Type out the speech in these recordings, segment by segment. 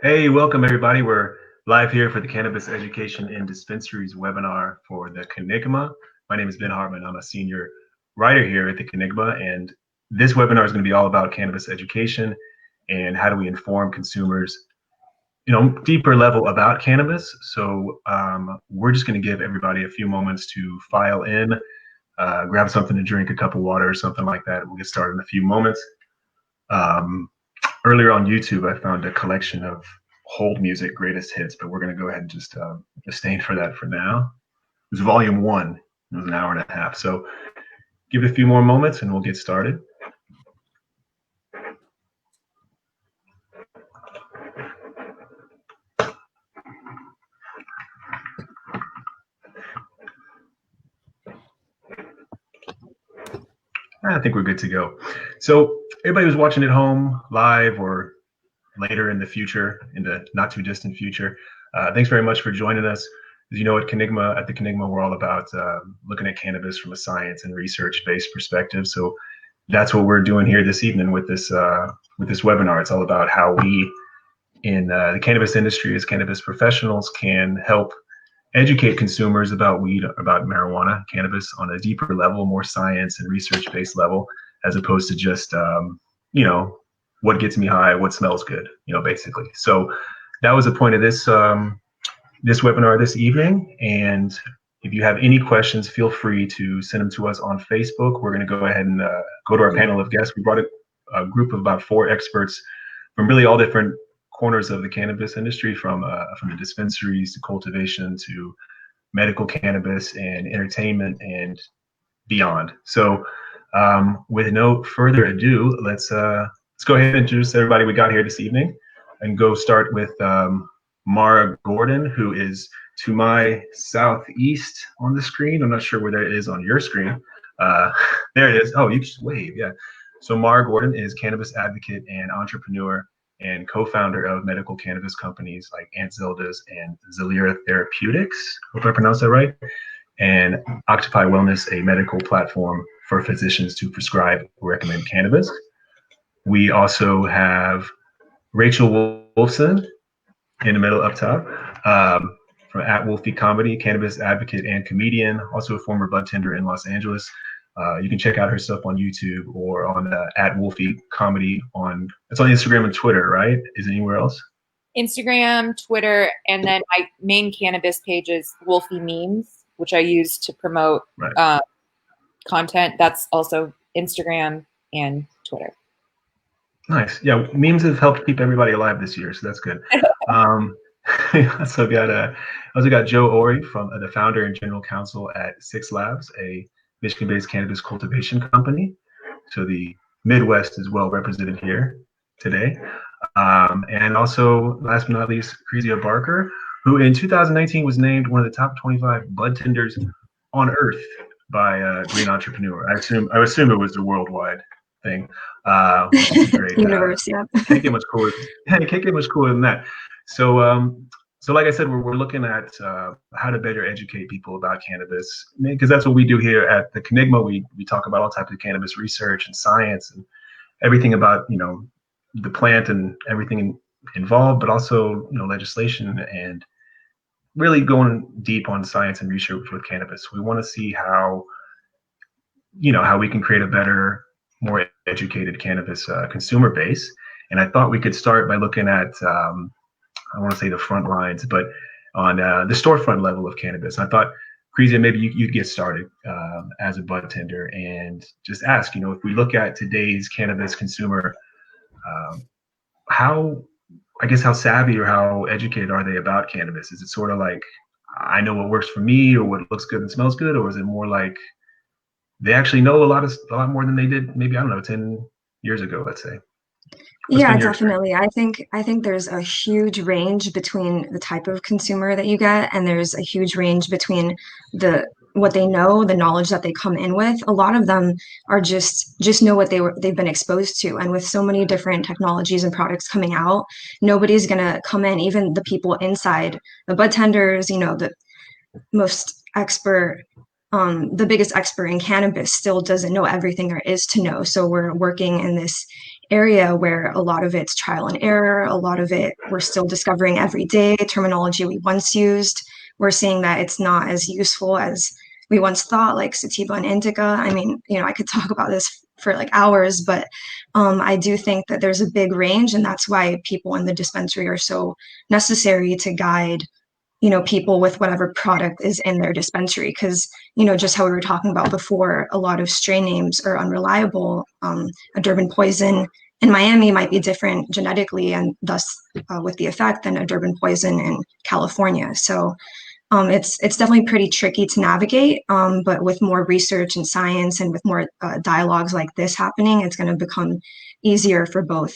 Hey, welcome everybody. We're live here for the Cannabis Education in Dispensaries webinar for the Cannigma. My name is Ben Hartman. I'm a senior writer here at the Cannigma, and this webinar is going to be all about cannabis education and how do we inform consumers, deeper level about cannabis. So we're just going to give everybody a few moments to file in, grab something to drink, a cup of water or something like that. We'll get started in a few moments. Earlier on YouTube, I found a collection of hold music greatest hits, but we're going to go ahead and just abstain for that for now. It was volume 1. It was an hour and a half. So give it a few more moments and we'll get started. I think we're good to go. So everybody who's watching at home, live or later in the future, in the not too distant future, thanks very much for joining us. As you know, at the Cannigma, we're all about looking at cannabis from a science and research-based perspective. So that's what we're doing here this evening with this webinar. It's all about how we in the cannabis industry as cannabis professionals can help educate consumers about weed, about marijuana, cannabis on a deeper level, more science and research-based level, as opposed to just, what gets me high, what smells good, basically. So that was the point of this this webinar this evening. And if you have any questions, feel free to send them to us on Facebook. We're going to go ahead and go to our panel of guests. We brought a group of about 4 experts from really all different corners of the cannabis industry, from the dispensaries to cultivation to medical cannabis and entertainment and beyond. So with no further ado, let's go ahead and introduce everybody we got here this evening, and go start with Mara Gordon, who is to my southeast on the screen. I'm not sure where that is on your screen. There it is. Oh, you just wave. Yeah. So Mara Gordon is cannabis advocate and entrepreneur and co-founder of medical cannabis companies like Aunt Zelda's and Zelira Therapeutics. Hope I pronounced that right. And Octopi Wellness, a medical platform for physicians to prescribe or recommend cannabis. We also have Rachel Wolfson in the middle up top, from at Wolfie Comedy, cannabis advocate and comedian, also a former budtender in Los Angeles. You can check out her stuff on YouTube or on at Wolfie Comedy it's on Instagram and Twitter, right? Is it anywhere else? Instagram, Twitter, and then my main cannabis page is Wolfie Memes, which I use to promote content. That's also Instagram and Twitter. Nice. Yeah, memes have helped keep everybody alive this year, so that's good. So I also got Joe Ori, from the founder and general counsel at 6 Labs, a Michigan-based cannabis cultivation company. So the Midwest is well represented here today. And also, last but not least, Krizia Barker, who in 2019 was named one of the top 25 budtenders on Earth by Green Entrepreneur. I assume it was the worldwide thing. Which is great. Universe, yeah. Can't get much cooler. Can't get much cooler than that. So, so like I said, we're looking at how to better educate people about cannabis, because that's what we do here at the Cannigma. We talk about all types of cannabis research and science and everything about the plant and everything involved, but also legislation and really going deep on science and research with cannabis. We want to see how we can create a better, more educated cannabis consumer base. And I thought we could start by looking at, I want to say the front lines, but on the storefront level of cannabis. I thought, Krizia, maybe you'd get started as a budtender and just ask, if we look at today's cannabis consumer, how savvy or how educated are they about cannabis? Is it sort of like, I know what works for me or what looks good and smells good, or is it more like they actually know a lot more than they did maybe, 10 years ago, let's say? Yeah, definitely. I think there's a huge range between the type of consumer that you get, and there's a huge range between what they know, the knowledge that they come in with. A lot of them are just know what they've been exposed to, and with so many different technologies and products coming out, nobody's gonna come in, even the people inside, the budtenders, the most expert, the biggest expert in cannabis still doesn't know everything there is to know. So we're working in this area where a lot of it's trial and error. A lot of it we're still discovering every day. Terminology we once used, we're seeing that it's not as useful as we once thought, like sativa and indica. I mean, I could talk about this for like hours, but I do think that there's a big range, and that's why people in the dispensary are so necessary to guide people with whatever product is in their dispensary. Because, just how we were talking about before, a lot of strain names are unreliable. A Durban poison in Miami might be different genetically and thus with the effect than a Durban poison in California. So it's definitely pretty tricky to navigate, but with more research and science and with more dialogues like this happening, it's going to become easier for both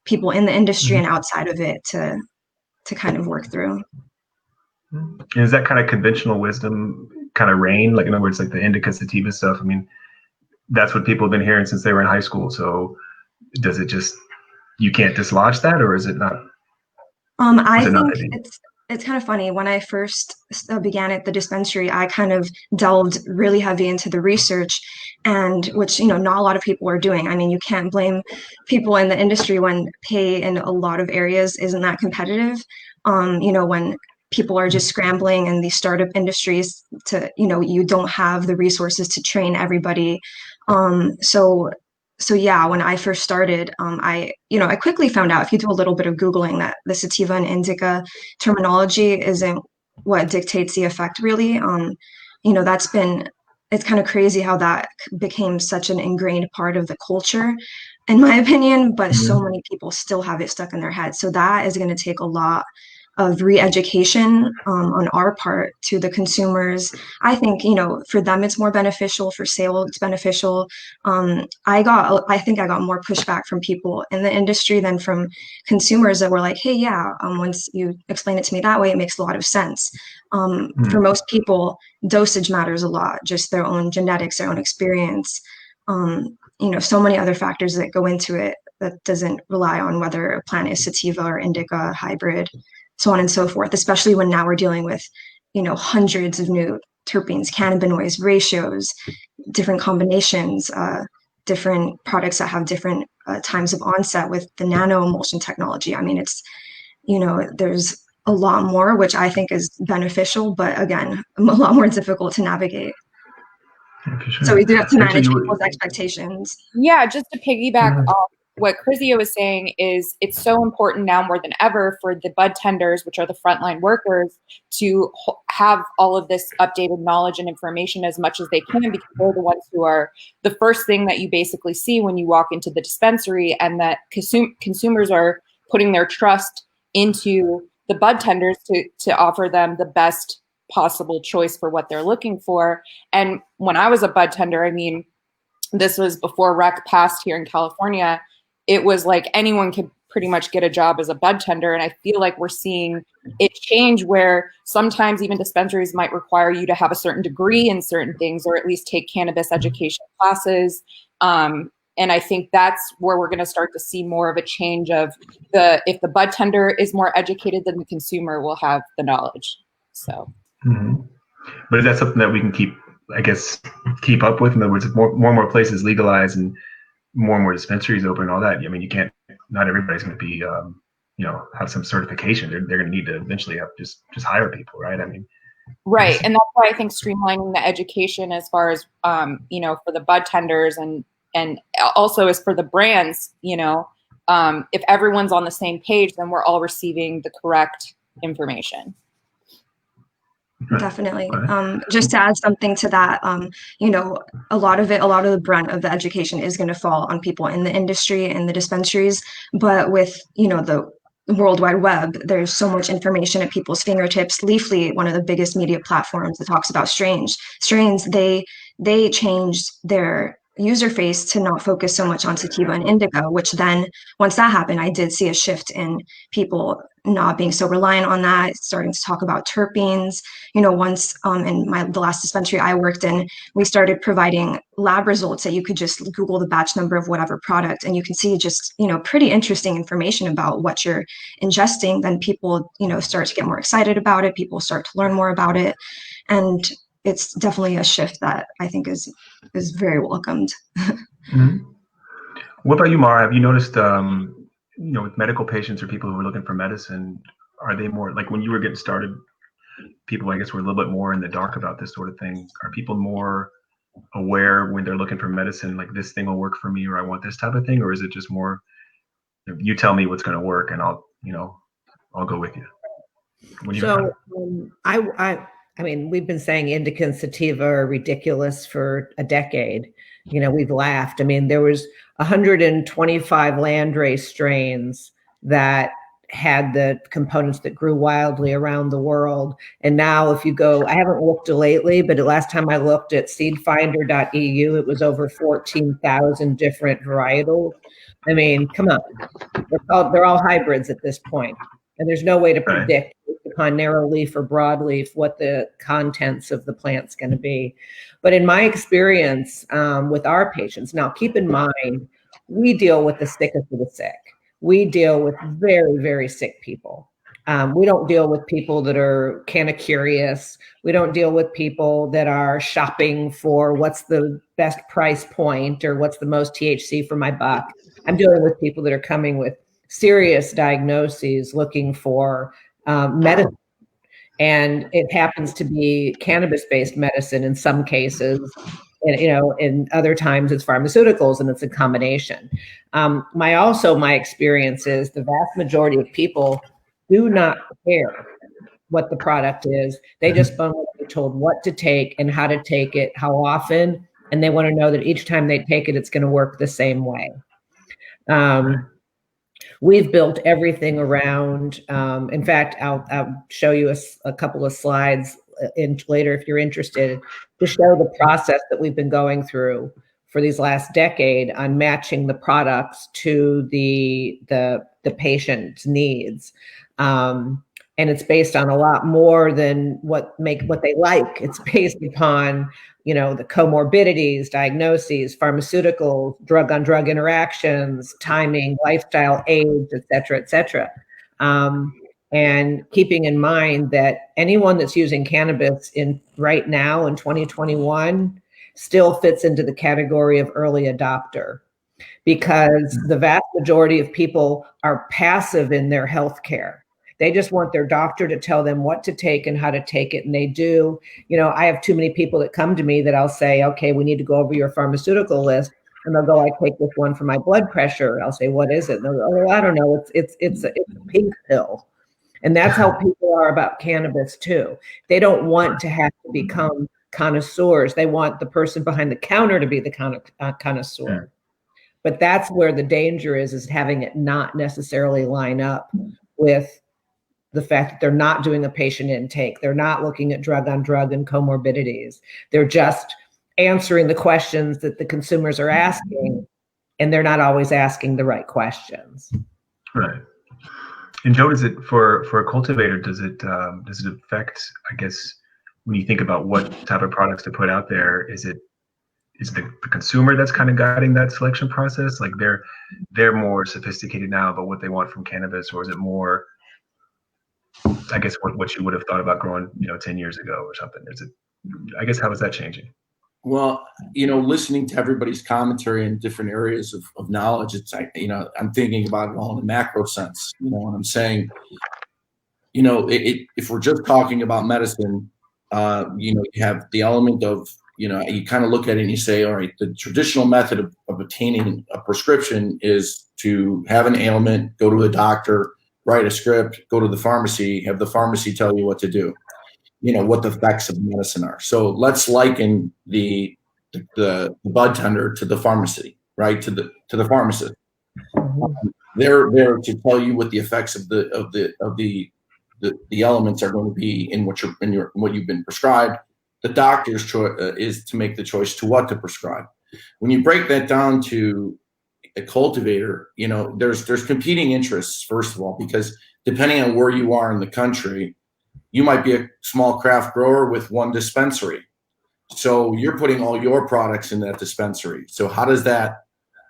people in the industry and outside of it to kind of work through. And is that kind of conventional wisdom kind of reign? Like, in other words, like the indica sativa stuff, I mean, that's what people have been hearing since they were in high school. So does it just, you can't dislodge that, or is it not? I think it's kind of funny. When I first began at the dispensary, I kind of delved really heavy into the research, and which, not a lot of people are doing. I mean, you can't blame people in the industry when pay in a lot of areas isn't that competitive. When people are just scrambling in these startup industries to, you don't have the resources to train everybody. So yeah, when I first started, I quickly found out, if you do a little bit of Googling, that the sativa and indica terminology isn't what dictates the effect really. It's kind of crazy how that became such an ingrained part of the culture, in my opinion, but so many people still have it stuck in their head. So that is going to take a lot of re-education on our part to the consumers. I think, for them it's more beneficial, for sale it's beneficial. I think I got more pushback from people in the industry than from consumers that were like, hey, yeah, once you explain it to me that way, it makes a lot of sense. For most people, dosage matters a lot, just their own genetics, their own experience. So many other factors that go into it that doesn't rely on whether a plant is sativa or indica, hybrid, so on and so forth, especially when now we're dealing with, hundreds of new terpenes, cannabinoids, ratios, different combinations, different products that have different times of onset with the nano emulsion technology. I mean, it's, there's a lot more, which I think is beneficial, but again, a lot more difficult to navigate. Yeah, for sure. So we do have to manage people's expectations. Yeah, just to piggyback off what Krizia was saying, is it's so important now more than ever for the bud tenders, which are the frontline workers, to have all of this updated knowledge and information as much as they can, because they're the ones who are the first thing that you basically see when you walk into the dispensary, and that consumers are putting their trust into the bud tenders to offer them the best possible choice for what they're looking for. And when I was a bud tender, I mean, this was before rec passed here in California. It was like anyone could pretty much get a job as a bud tender. And I feel like we're seeing it change, where sometimes even dispensaries might require you to have a certain degree in certain things, or at least take cannabis education classes. And I think that's where we're going to start to see more of a change of if the bud tender is more educated, then the consumer will have the knowledge. So. But is that something that we can keep up with? In other words, if more and more places legalize and more dispensaries open and all that, I mean, not everybody's going to be, have some certification. They're going to need to eventually have just hire people, right? I mean, right. And that's why I think streamlining the education as far as, for the bud tenders and also as for the brands, if everyone's on the same page, then we're all receiving the correct information. Definitely. Just to add something to that, a lot of the brunt of the education is going to fall on people in the industry and the dispensaries. But with, the World Wide Web, there's so much information at people's fingertips. Leafly, one of the biggest media platforms that talks about strains, they changed their user face to not focus so much on sativa and indica, which then once that happened, I did see a shift in people not being so reliant on that, starting to talk about terpenes. Once in the last dispensary I worked in, we started providing lab results that you could just Google the batch number of whatever product, and you can see just, pretty interesting information about what you're ingesting. Then people, start to get more excited about it. People start to learn more about it. And it's definitely a shift that I think is very welcomed. What about you, Mara? Have you noticed, with medical patients or people who are looking for medicine, are they more like when you were getting started? People, I guess, were a little bit more in the dark about this sort of thing. Are people more aware when they're looking for medicine, like this thing will work for me, or I want this type of thing, or is it just more, you tell me what's going to work, and I'll go with you? So I mean, we've been saying indica and sativa are ridiculous for a decade. We've laughed. I mean, there was 125 landrace strains that had the components that grew wildly around the world. And now if you go, I haven't looked lately, but the last time I looked at seedfinder.eu, it was over 14,000 different varietals. I mean, come on. They're all hybrids at this point. And there's no way to predict upon narrow leaf or broadleaf what the contents of the plant's going to be. But in my experience with our patients, now keep in mind, we deal with the sickest of the sick. We deal with very, very sick people. We don't deal with people that are kind of curious. We don't deal with people that are shopping for what's the best price point or what's the most THC for my buck. I'm dealing with people that are coming with serious diagnoses looking for medicine. And it happens to be cannabis-based medicine in some cases. And, in other times it's pharmaceuticals, and it's a combination. My experience is the vast majority of people do not care what the product is. They just want to be told what to take and how to take it, how often, and they want to know that each time they take it, it's going to work the same way. We've built everything around. In fact, I'll show you a couple of slides later if you're interested, to show the process that we've been going through for these last decade on matching the products to the patient's needs. And it's based on a lot more than what they like. It's based upon the comorbidities, diagnoses, pharmaceuticals, drug-on-drug interactions, timing, lifestyle, age, et cetera, and keeping in mind that anyone that's using cannabis right now in 2021 still fits into the category of early adopter, because the vast majority of people are passive in their healthcare. They just want their doctor to tell them what to take and how to take it. And they do. I have too many people that come to me that I'll say, okay, we need to go over your pharmaceutical list. And they'll go, I take this one for my blood pressure. I'll say, what is it? And they'll go, oh, I don't know. It's a pink pill. And that's how people are about cannabis too. They don't want to have to become connoisseurs. They want the person behind the counter to be the connoisseur. But that's where the danger is having it not necessarily line up with the fact that they're not doing a patient intake. They're not looking at drug-on-drug and comorbidities. They're just answering the questions that the consumers are asking, and they're not always asking the right questions. Right. And Joe, does it for a cultivator, does it affect, I guess, when you think about what type of products to put out there, is the consumer that's kind of guiding that selection process? Like they're more sophisticated now about what they want from cannabis, or is it more, I guess, what you would have thought about growing, 10 years ago or something? I guess, how is that changing? Well, listening to everybody's commentary in different areas of knowledge, it's like, I'm thinking about it all in a macro sense, and I'm saying, if we're just talking about medicine, you have the element of, you kind of look at it and you say, all right, the traditional method of obtaining a prescription is to have an ailment, go to a doctor, write a script, go to the pharmacy, have the pharmacy tell you what to do, what the effects of the medicine are. So let's liken the budtender to the pharmacy, right? To the pharmacist. They're there to tell you what the effects of the elements are going to be in what you've been prescribed. The doctor's choice is to make the choice to what to prescribe. When you break that down to a cultivator, there's competing interests, first of all, because depending on where you are in the country, you might be a small craft grower with one dispensary. So you're putting all your products in that dispensary. So how does that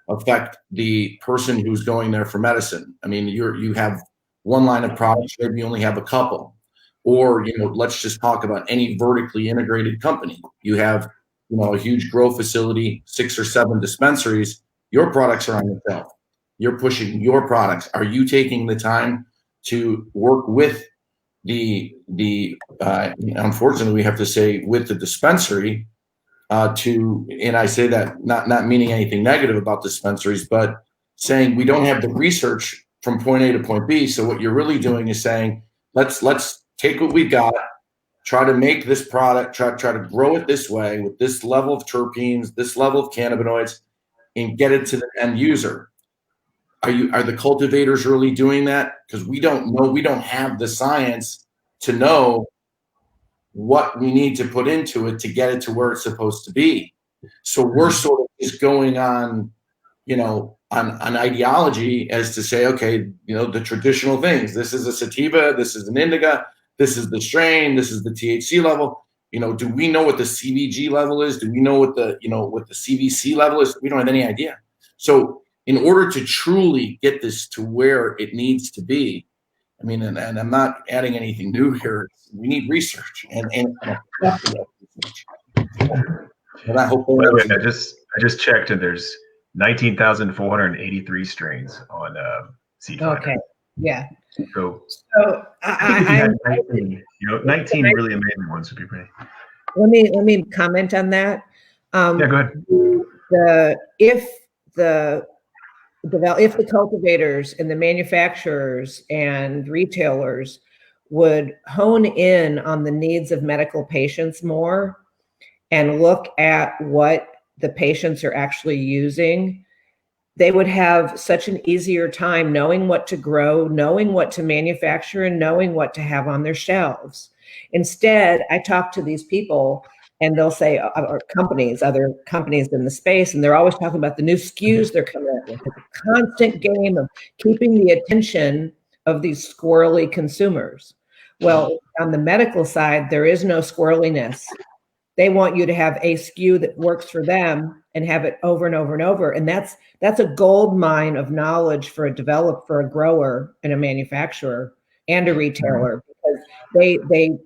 affect the person who's going there for medicine? I mean, you have one line of products, maybe you only have a couple. Or, let's just talk about any vertically integrated company. You have, a huge grow facility, 6 or 7 dispensaries. Your products are on the shelf. You're pushing your products. Are you taking the time to work with unfortunately, we have to say with the dispensary and I say that not meaning anything negative about dispensaries, but saying we don't have the research from point A to point B. So what you're really doing is saying, let's take what we got, try to make this product, try to grow it this way with this level of terpenes, this level of cannabinoids, and get it to the end user. Are the cultivators really doing that? Because we don't know. We don't have the science to know what we need to put into it to get it to where it's supposed to be. So we're sort of just going on, on ideology as to say, okay, the traditional things. This is a sativa. This is an indica. This is the strain. This is the THC level. Do we know what the CBG level is? Do we know what the CBC level is? We don't have any idea. So in order to truly get this to where it needs to be, I mean, and I'm not adding anything new here. We need research and research. And I hope. I just checked, and there's 19,483 strains on Seed Finder. Okay. Yeah. So I 19, 19 really amazing ones would be pretty. Let me comment on that. Yeah, go ahead. If the cultivators and the manufacturers and retailers would hone in on the needs of medical patients more and look at what the patients are actually using, they would have such an easier time knowing what to grow, knowing what to manufacture, and knowing what to have on their shelves. Instead, I talk to these people and they'll say, or other companies in the space, and they're always talking about the new SKUs they're coming up with. It's a constant game of keeping the attention of these squirrely consumers. Well, on the medical side, there is no squirreliness. They want you to have a SKU that works for them and have it over and over and over. And that's a gold mine of knowledge for a grower and a manufacturer and a retailer, because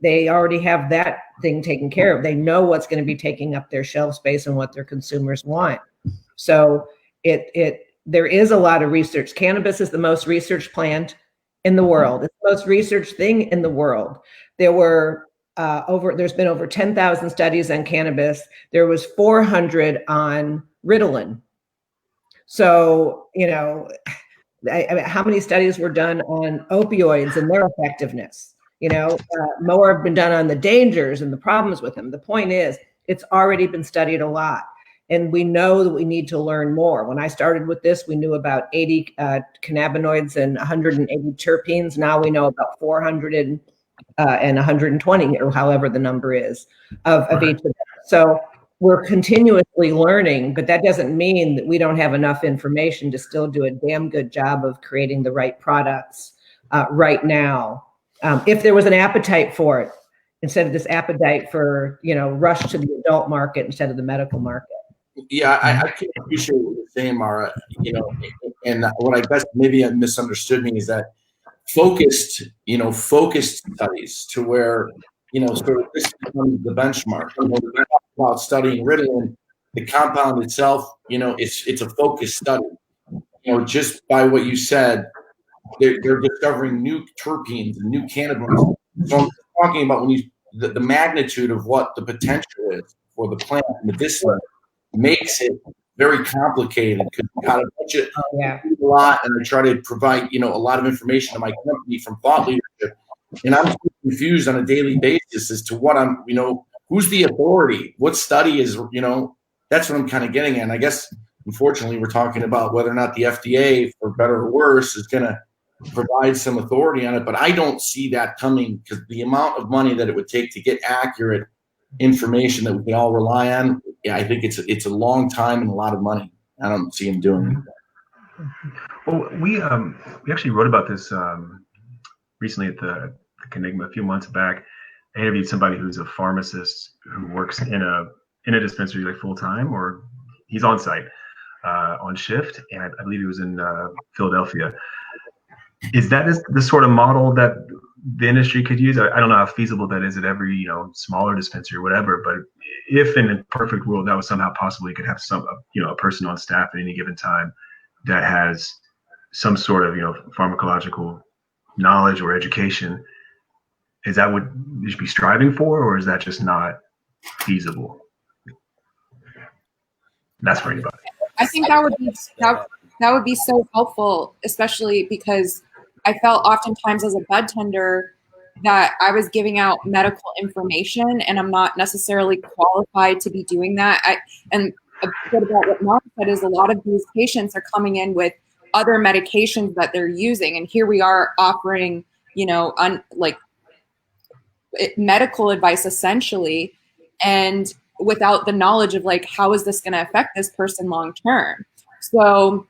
they already have that thing taken care of. They know what's going to be taking up their shelf space and what their consumers want. So there is a lot of research. Cannabis is the most researched plant in the world. It's the most researched thing in the world. There's been over 10,000 studies on cannabis. There was 400 on Ritalin. So, how many studies were done on opioids and their effectiveness? More have been done on the dangers and the problems with them. The point is, it's already been studied a lot. And we know that we need to learn more. When I started with this, we knew about 80 cannabinoids and 180 terpenes. Now we know about 400 and 120, or however the number is, of each of them. So we're continuously learning, but that doesn't mean that we don't have enough information to still do a damn good job of creating the right products right now. If there was an appetite for it, instead of this appetite for, rush to the adult market instead of the medical market. Yeah, I can appreciate what you're saying, Mara. And what I guess maybe I misunderstood me is that focused studies to where, sort of this becomes the benchmark. When we talk about studying Ritalin, the compound itself, it's a focused study. Just by what you said, they're discovering new terpenes and new cannabinoids. So I'm talking about the magnitude of what the potential is for the plant medicinally makes it very complicated, because you got a bunch of a lot, and I try to provide a lot of information to my company from thought leadership, and I'm confused on a daily basis as to what I'm who's the authority, what study is that's what I'm kind of getting at. And I guess unfortunately we're talking about whether or not the FDA, for better or worse, is going to provide some authority on it, but I don't see that coming, because the amount of money that it would take to get accurate information that we can all rely on, I think it's a long time and a lot of money. I don't see him doing it. Well, we actually wrote about this recently at the Cannigma a few months back. I interviewed somebody who's a pharmacist who works in a dispensary like full time, or he's on site on shift, and I believe he was in Philadelphia. Is that the sort of model that the industry could use? I don't know how feasible that is at every smaller dispensary or whatever, but if in a perfect world that was somehow possible, you could have a person on staff at any given time that has some sort of, pharmacological knowledge or education. Is that what you should be striving for, or is that just not feasible? That's for anybody. I think that would be so helpful, especially because I felt oftentimes as a bud tender that I was giving out medical information, and I'm not necessarily qualified to be doing that. And a bit about what Mom said is a lot of these patients are coming in with other medications that they're using, and here we are offering, medical advice essentially, and without the knowledge of how is this going to affect this person long term. So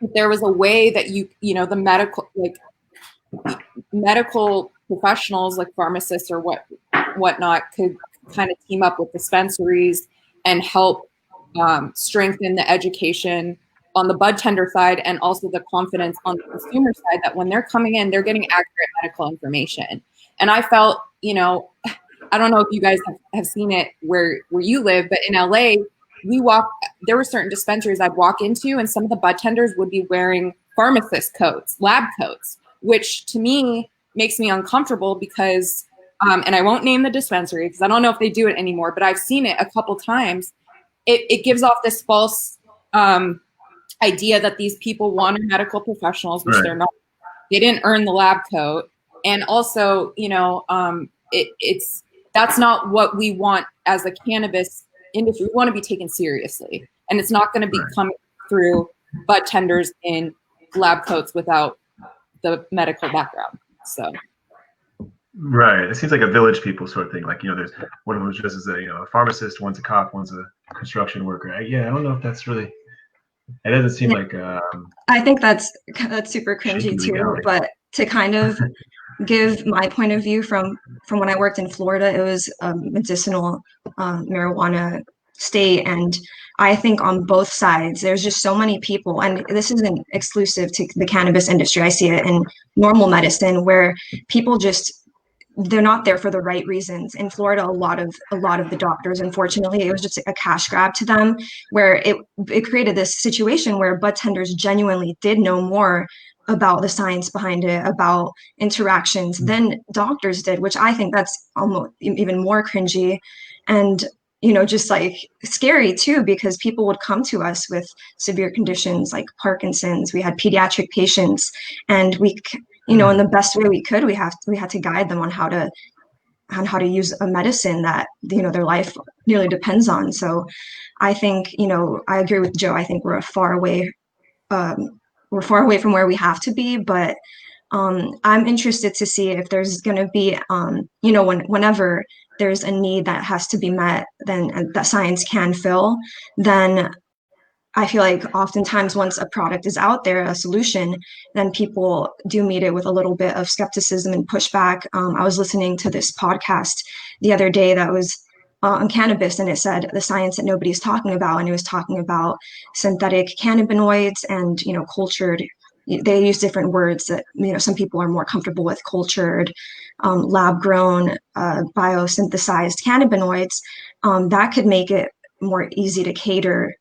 if there was a way that the medical professionals like pharmacists or whatnot could kind of team up with dispensaries and help strengthen the education on the bud tender side, and also the confidence on the consumer side that when they're coming in, they're getting accurate medical information. And I felt, I don't know if you guys have seen it where you live, but in LA, there were certain dispensaries I'd walk into, and some of the bud tenders would be wearing pharmacist coats, lab coats, which to me makes me uncomfortable because, and I won't name the dispensary because I don't know if they do it anymore, but I've seen it a couple times. It gives off this false idea that these people want medical professionals, which they're not. They didn't earn the lab coat. And also, that's not what we want as a cannabis industry. We want to be taken seriously, and it's not going to be coming through bud tenders in lab coats without the medical background. So, right, it seems like a Village People sort of thing. There's one of them just as a pharmacist, one's a cop, one's a construction worker. I don't know if that's really. It doesn't seem like. I think that's super cringy too. But to kind of give my point of view from when I worked in Florida, it was a medicinal marijuana state, and I think on both sides there's just so many people, and this isn't exclusive to the cannabis industry. I see it in normal medicine where people they're not there for the right reasons. In Florida, a lot of the doctors, unfortunately, it was just a cash grab to them, where it created this situation where bud tenders genuinely did know more about the science behind it, about interactions than doctors did, which I think that's almost even more cringy and, just scary too, because people would come to us with severe conditions like Parkinson's. We had pediatric patients, and we, in the best way we could, we had to guide them on how to use a medicine that, their life nearly depends on. So I think, I agree with Joe. I think we're far away from where we have to be, but I'm interested to see if there's going to be, whenever there's a need that has to be met, then that science can fill, then I feel like oftentimes once a product is out there, a solution, then people do meet it with a little bit of skepticism and pushback. I was listening to this podcast the other day that was on cannabis, and it said the science that nobody's talking about, and it was talking about synthetic cannabinoids and cultured. They use different words that some people are more comfortable with: cultured, lab grown, biosynthesized cannabinoids. That could make it more easy to cater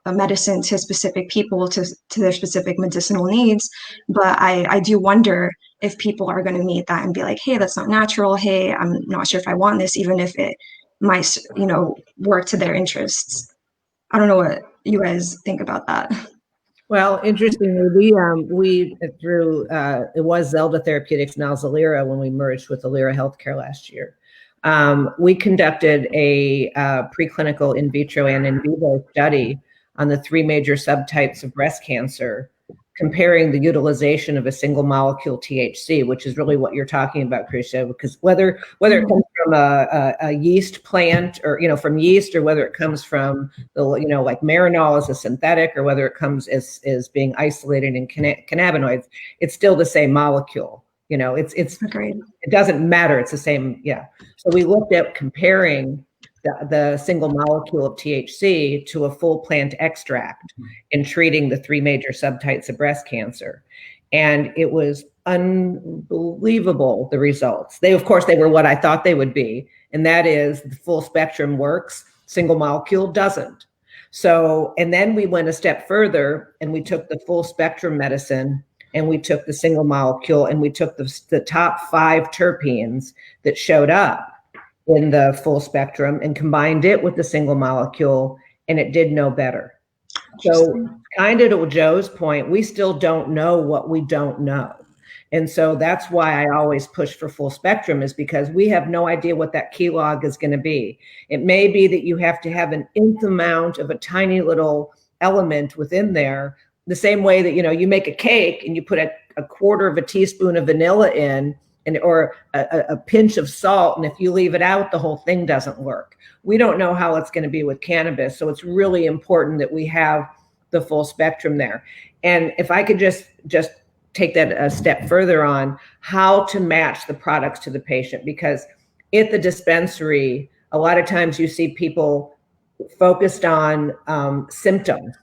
a medicine to specific people, to their specific medicinal needs. But I do wonder if people are going to meet that and be like, hey, that's not natural. Hey, I'm not sure if I want this, even if it might, work to their interests. I don't know what you guys think about that. Well, interestingly, we through it was Zelda Therapeutics, now Zalira, when we merged with Alira Healthcare last year. We conducted a preclinical in vitro and in vivo study on the 3 major subtypes of breast cancer, comparing the utilization of a single molecule THC, which is really what you're talking about, Krizia, because whether it comes from a yeast plant, or from yeast, or whether it comes from the like Marinol as a synthetic, or whether it comes as being isolated in cannabinoids, it's still the same molecule. It's Agreed. It doesn't matter. It's the same. Yeah. So we looked at comparing the single molecule of THC to a full plant extract in treating the 3 major subtypes of breast cancer. And it was unbelievable, the results. Of course, they were what I thought they would be. And that is the full spectrum works, single molecule doesn't. So, and then we went a step further and we took the full spectrum medicine and we took the single molecule and we took the top 5 terpenes that showed up in the full spectrum and combined it with the single molecule, and it did no better. So kind of to Joe's point, we still don't know what we don't know. And so that's why I always push for full spectrum, is because we have no idea what that key log is going to be. It may be that you have to have an nth amount of a tiny little element within there, the same way that, you make a cake and you put a quarter of a teaspoon of vanilla in, or a pinch of salt. And if you leave it out, the whole thing doesn't work. We don't know how it's going to be with cannabis. So it's really important that we have the full spectrum there. And if I could just take that a step further on how to match the products to the patient, because at the dispensary, a lot of times you see people focused on symptoms,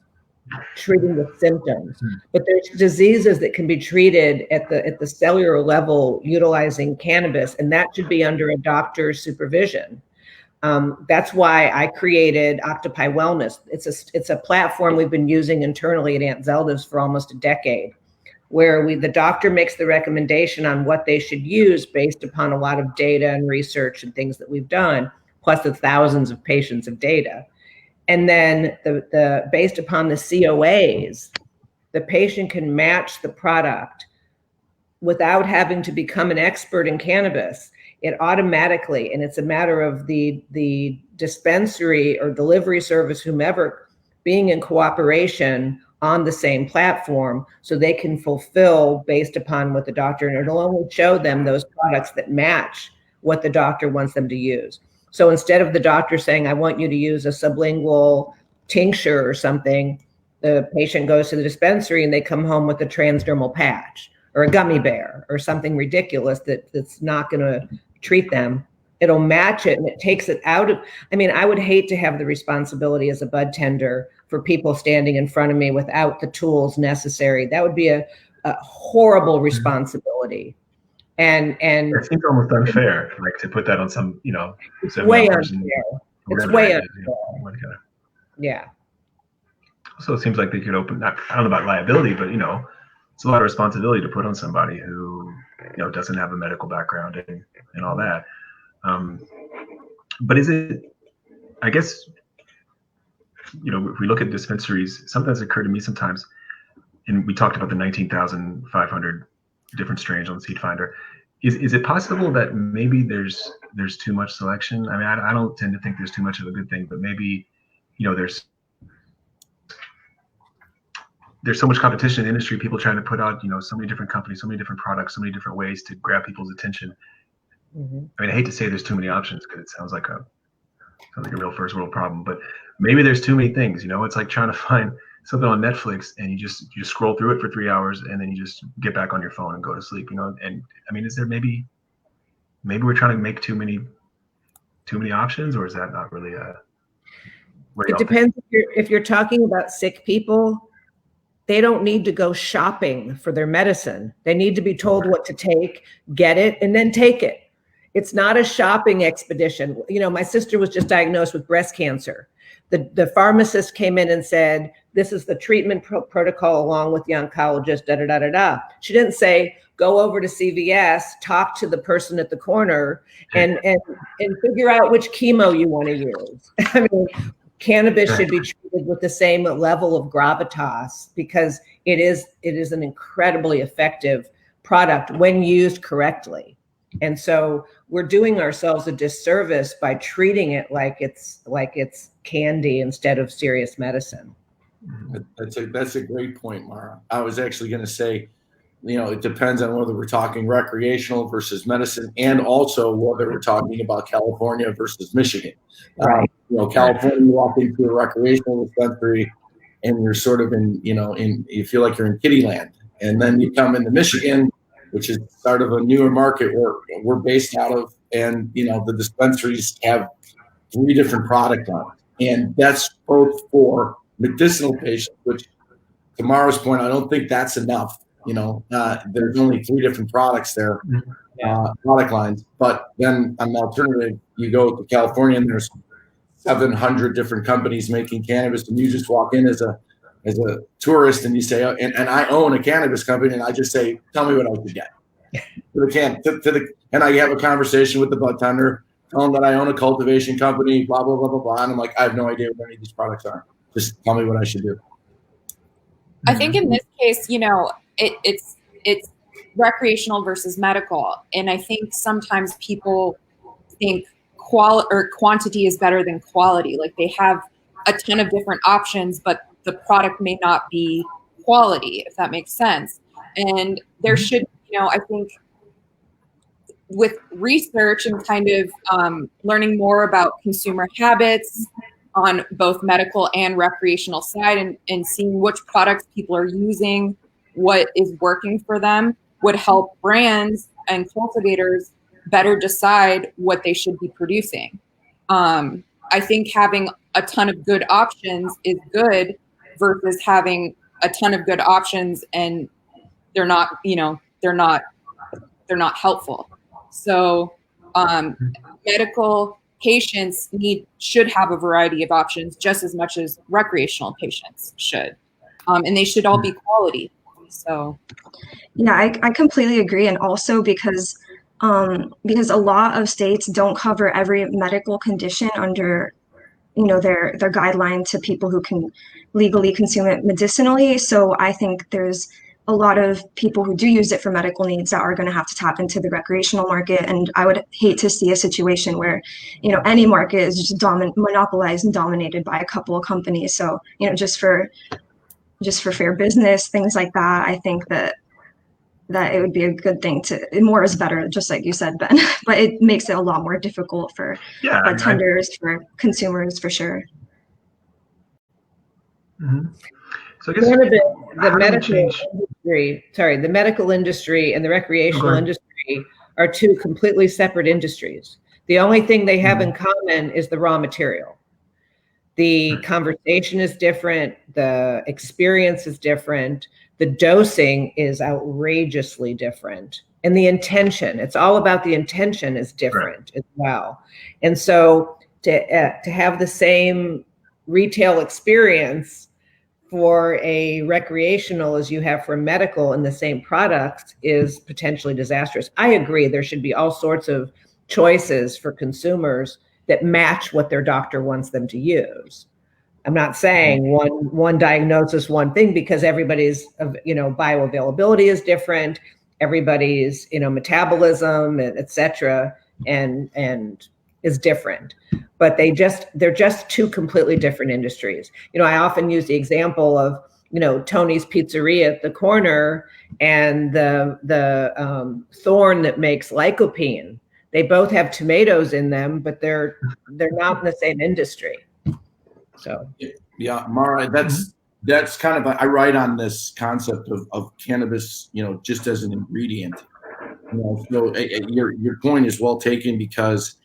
treating the symptoms, but there's diseases that can be treated at the cellular level utilizing cannabis, and that should be under a doctor's supervision. That's why I created Octopi Wellness. It's a platform we've been using internally at Aunt Zelda's for almost a decade, where the doctor makes the recommendation on what they should use based upon a lot of data and research and things that we've done, plus the thousands of patients of data. And then the based upon the COAs, the patient can match the product without having to become an expert in cannabis. It automatically, and it's a matter of the dispensary or delivery service, whomever, being in cooperation on the same platform so they can fulfill based upon what the doctor, and it'll only show them those products that match what the doctor wants them to use. So instead of the doctor saying, I want you to use a sublingual tincture or something, the patient goes to the dispensary and they come home with a transdermal patch or a gummy bear or something ridiculous that's not going to treat them. It'll match it and it takes it out of, I would hate to have the responsibility as a bud tender for people standing in front of me without the tools necessary. That would be a horrible responsibility. And it seems almost unfair, like to put that on some, it's way unfair. It's way unfair. Yeah. So it seems like they could open, I don't know about liability, but it's a lot of responsibility to put on somebody who doesn't have a medical background and all that. But is it, I guess, if we look at dispensaries, something that's occurred to me sometimes, and we talked about the 19,500 different strains on Seed Finder. Is it possible that maybe there's too much selection? I don't tend to think there's too much of a good thing, but maybe, there's so much competition in the industry, people trying to put out, so many different companies, so many different products, so many different ways to grab people's attention. Mm-hmm. I hate to say there's too many options because it sounds like a real first world problem, but maybe there's too many things. It's like trying to find something on Netflix and you scroll through it for 3 hours and then you just get back on your phone and go to sleep, and is there maybe we're trying to make too many options, or is that not really it depends. If you're talking about sick people, they don't need to go shopping for their medicine. They need to be told what to take, get it, and then take it. It's not a shopping expedition. My sister was just diagnosed with breast cancer. The pharmacist came in and said, this is the treatment protocol along with the oncologist, da-da-da-da-da. She didn't say, go over to CVS, talk to the person at the corner and figure out which chemo you want to use. Cannabis should be treated with the same level of gravitas because it is an incredibly effective product when used correctly. And so we're doing ourselves a disservice by treating it like it's candy instead of serious medicine. That's a great point, Mara. I was actually going to say, it depends on whether we're talking recreational versus medicine, and also whether we're talking about California versus Michigan. Right. California, you walk into a recreational dispensary, and you're sort of you feel like you're in kiddie land, and then you come into Michigan, which is sort of a newer market where we're based out of, and the dispensaries have 3 different product lines, and that's both for medicinal patients, which to Mara's point, I don't think that's enough. There's only 3 different products there, product lines. But then on the alternative, you go to California and there's 700 different companies making cannabis, and you just walk in as a tourist and you say, and I own a cannabis company, and I just say, tell me what I should get. And I have a conversation with the budtender, tell them that I own a cultivation company, blah, blah, blah, blah, blah. And I'm like, I have no idea what any of these products are. Just tell me what I should do. I think in this case, it's recreational versus medical. And I think sometimes people think quantity is better than quality. Like they have a ton of different options, but the product may not be quality, if that makes sense. And there should, I think with research and kind of learning more about consumer habits on both medical and recreational side, and seeing which products people are using, what is working for them, would help brands and cultivators better decide what they should be producing. I think having a ton of good options is good versus having a ton of good options and they're not helpful. So medical patients should have a variety of options just as much as recreational patients should. And they should all be quality. So yeah, I completely agree. And also because a lot of states don't cover every medical condition under their guideline to people who can legally consume it medicinally. So I think there's a lot of people who do use it for medical needs that are going to have to tap into the recreational market. And I would hate to see a situation where, any market is just monopolized and dominated by a couple of companies. So, just for fair business, things like that, I think that it would be a good thing more is better, just like you said, Ben, but it makes it a lot more difficult for tenders, for consumers, for sure. Mm-hmm. So I guess the medical industry and the recreational industry are 2 completely separate industries. The only thing they have in common is the raw material. The conversation is different. The experience is different. The dosing is outrageously different. And the intention, it's all about the intention, is different as well. And so to have the same retail experience for a recreational as you have for medical in the same products is potentially disastrous. I agree there should be all sorts of choices for consumers that match what their doctor wants them to use. I'm not saying one diagnosis, one thing, because everybody's, bioavailability is different, everybody's, metabolism, et cetera, and is different. But they're just 2 completely different industries. I often use the example of, Tony's Pizzeria at the corner and the Thorn that makes lycopene. They both have tomatoes in them, but they're not in the same industry. So yeah, Mara, that's kind of I write on this concept of cannabis, just as an ingredient. So your point is well taken, because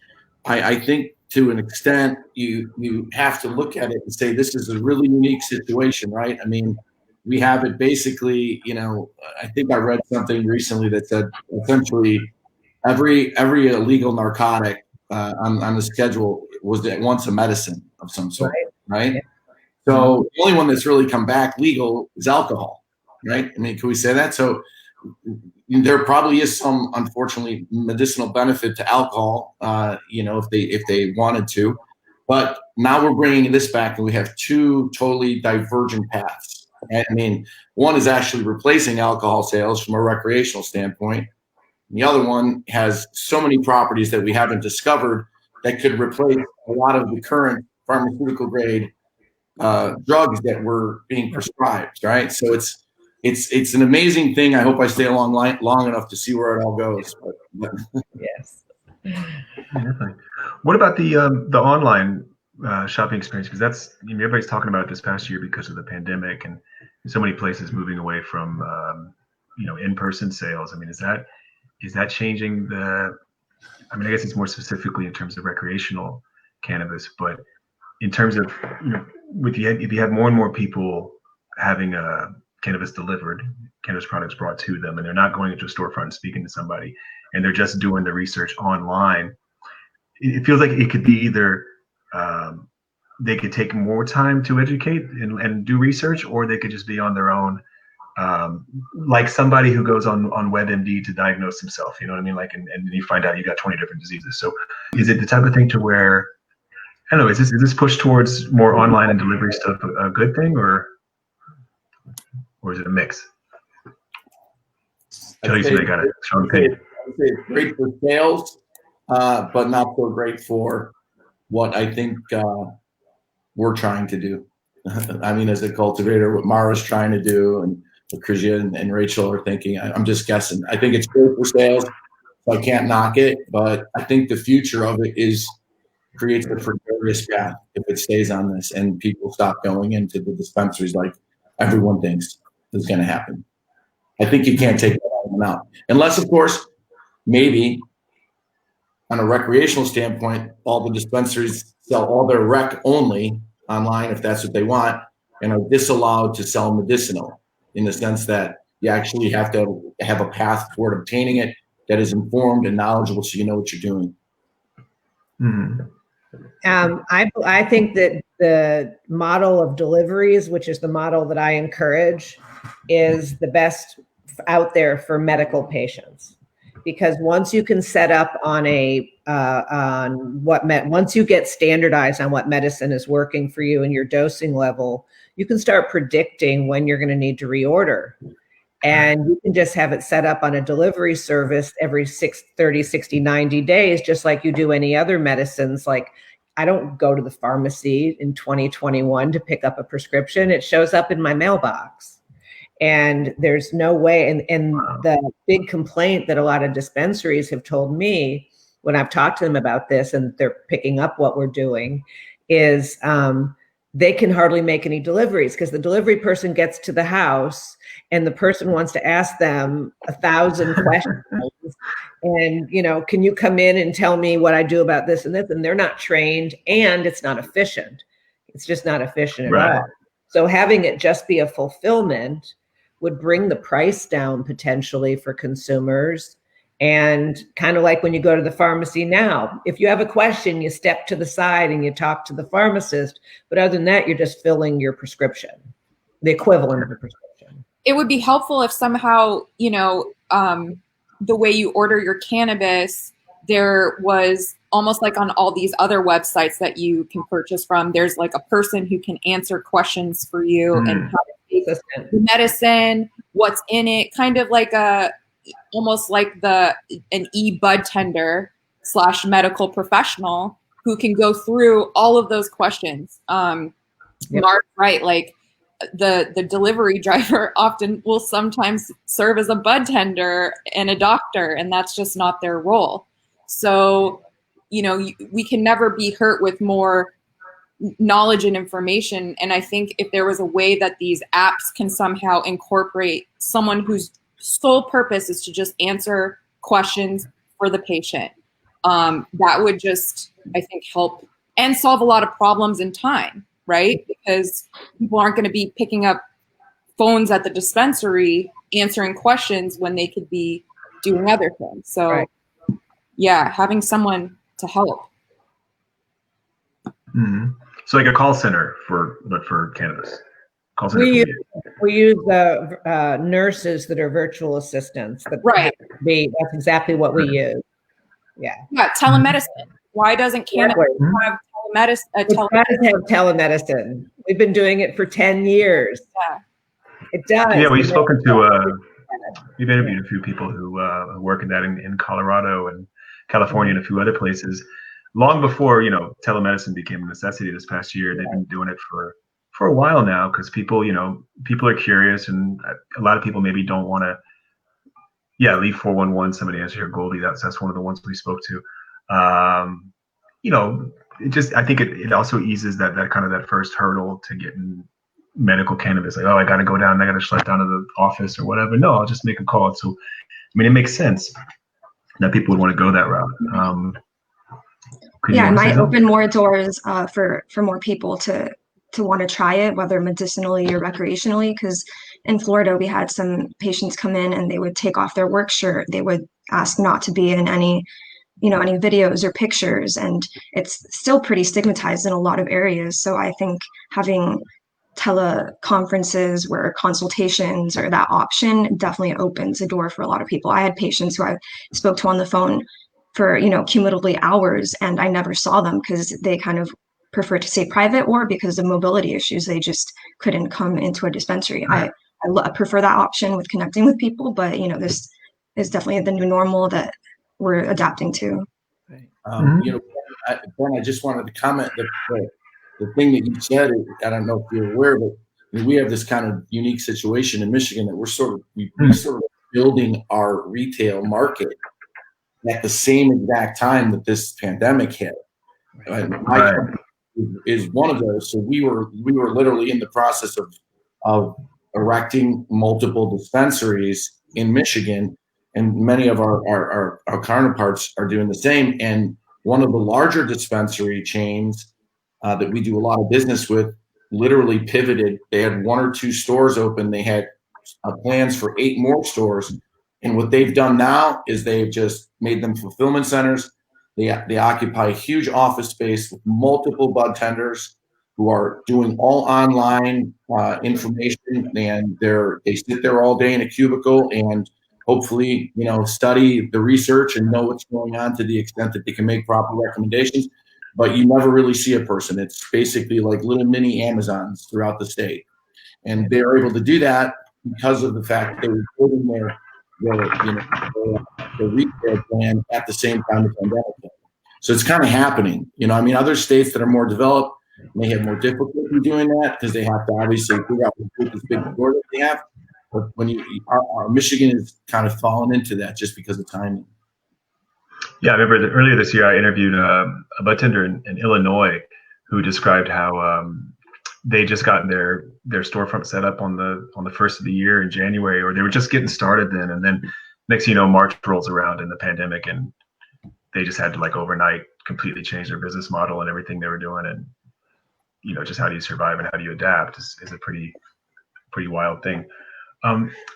I think to an extent you have to look at it and say this is a really unique situation, right? I mean, we have it basically. I think I read something recently that said essentially every illegal narcotic on the schedule was at once a medicine of some sort. Right. So the only one that's really come back legal is alcohol, right? I mean, can we say that? So there probably is some, unfortunately, medicinal benefit to alcohol, if they wanted to. But now we're bringing this back, and we have 2 totally divergent paths. I mean, one is actually replacing alcohol sales from a recreational standpoint. And the other one has so many properties that we haven't discovered that could replace a lot of the current pharmaceutical grade drugs that were being prescribed, right? So it's an amazing thing. I hope I stay long enough to see where it all goes. But. Yes. Definitely. What about the online shopping experience? Because everybody's talking about it this past year because of the pandemic and so many places moving away from in-person sales. I mean, is that changing I guess it's more specifically in terms of recreational cannabis, but in terms of if you have more and more people having a cannabis delivered, cannabis products brought to them, and they're not going into a storefront and speaking to somebody, and they're just doing the research online. It feels like it could be either they could take more time to educate and do research, or they could just be on their own, like somebody who goes on WebMD to diagnose himself. You know what I mean? Like, and you find out you got 20 different diseases. So is it the type of thing to where, I don't know, is this push towards more online and delivery stuff a good thing, or is it a mix? Tell you something, I got a strong opinion. It's great for sales, but not so great for what I think we're trying to do. I mean, as a cultivator, what Mara's trying to do and what Krizia and Rachel are thinking, I'm just guessing. I think it's great for sales, so I can't knock it, but I think the future of it creates a precarious path if it stays on this and people stop going into the dispensaries like everyone thinks is going to happen. I think you can't take that out. Unless, of course, maybe on a recreational standpoint, all the dispensaries sell all their rec only online if that's what they want, and are disallowed to sell medicinal, in the sense that you actually have to have a path toward obtaining it that is informed and knowledgeable, so you know what you're doing. Mm-hmm. I think that the model of deliveries, which is the model that I encourage, is the best out there for medical patients, because once you can set up on once you get standardized on what medicine is working for you and your dosing level, you can start predicting when you're going to need to reorder. And you can just have it set up on a delivery service every 30, 60, 90 days, just like you do any other medicines. Like, I don't go to the pharmacy in 2021 to pick up a prescription. It shows up in my mailbox. And there's no way. And the big complaint that a lot of dispensaries have told me when I've talked to them about this, and they're picking up what we're doing, is they can hardly make any deliveries, because the delivery person gets to the house and the person wants to ask them 1,000 questions. And, can you come in and tell me what I do about this and this? And they're not trained, and it's not efficient. It's just not efficient at all. So having it just be a fulfillment would bring the price down potentially for consumers. And kind of like when you go to the pharmacy now, if you have a question, you step to the side and you talk to the pharmacist. But other than that, you're just filling your prescription, the equivalent of a prescription. It would be helpful if somehow, the way you order your cannabis, there was almost like on all these other websites that you can purchase from, there's like a person who can answer questions for you and how to take the medicine, what's in it, kind of like almost like an budtender / medical professional who can go through all of those questions. Mark's right, like the delivery driver often will sometimes serve as a budtender and a doctor, and that's just not their role. So, we can never be hurt with more knowledge and information. And I think if there was a way that these apps can somehow incorporate someone whose sole purpose is to just answer questions for the patient, that would just, I think, help and solve a lot of problems in time, right? Because people aren't going to be picking up phones at the dispensary answering questions when they could be doing other things. So, yeah, having someone to help. Mm-hmm. So like a call center for cannabis. Call center we use the nurses that are virtual assistants. That's exactly what we use. Yeah, telemedicine. Why doesn't cannabis have telemedicine? It does have telemedicine. We've been doing it for 10 years. Yeah, it does. Yeah, we've spoken to. We've interviewed a few people who work in that in Colorado and California and a few other places. Long before telemedicine became a necessity this past year, they've been doing it for a while now, because people are curious, and a lot of people maybe don't want to leave 411, somebody answer your Goldie. That's one of the ones we spoke to. It just, I think it also eases that kind of that first hurdle to getting medical cannabis. Like, oh, I got to go down, I got to schlep down to the office or whatever. No, I'll just make a call. So, it makes sense that people would want to go that route. Yeah, it might open more doors for more people to want to try it, whether medicinally or recreationally, because in Florida, we had some patients come in and they would take off their work shirt. They would ask not to be in any videos or pictures, and it's still pretty stigmatized in a lot of areas. So I think having teleconferences where consultations or that option definitely opens a door for a lot of people. I had patients who I spoke to on the phone for, cumulatively hours, and I never saw them because they kind of prefer to stay private, or because of mobility issues, they just couldn't come into a dispensary. I prefer that option with connecting with people, but this is definitely the new normal that we're adapting to. Ben, I just wanted to comment that the thing that you said, I don't know if you're aware, but we have this kind of unique situation in Michigan that we're sort of building our retail market at the same exact time that this pandemic hit. My company is one of those. So we were literally in the process of erecting multiple dispensaries in Michigan, and many of our counterparts are doing the same. And one of the larger dispensary chains that we do a lot of business with literally pivoted. They had 1 or 2 stores open. They had plans for 8 more stores. And what they've done now is they've just made them fulfillment centers. They occupy huge office space with multiple budtenders who are doing all online information, and they sit there all day in a cubicle and hopefully, study the research and know what's going on to the extent that they can make proper recommendations. But you never really see a person. It's basically like little mini Amazons throughout the state. And they're able to do that because of the fact that they were building their retail plan at the same time the pandemic hit. So it's kind of happening. Other states that are more developed may have more difficulty doing that because they have to obviously figure out this big door that they have. But our Michigan is kind of fallen into that just because of timing. Yeah, I remember earlier this year I interviewed a budtender in Illinois who described how they just got their storefront set up on the first of the year in January, or they were just getting started then, and then next March rolls around in the pandemic, and they just had to overnight completely change their business model and everything they were doing, and just how do you survive and how do you adapt is a pretty wild thing.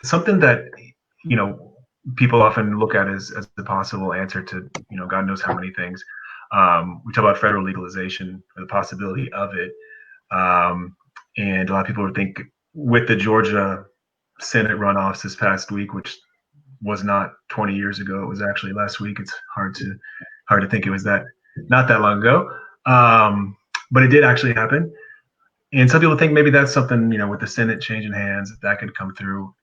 Something that people often look at as the possible answer to God knows how many things. We talk about federal legalization, or the possibility of it, and a lot of people would think with the Georgia Senate runoffs this past week, which was not 20 years ago, it was actually last week. It's hard to think it was not that long ago, but it did actually happen. And some people think maybe that's something, with the Senate changing hands, that could come through.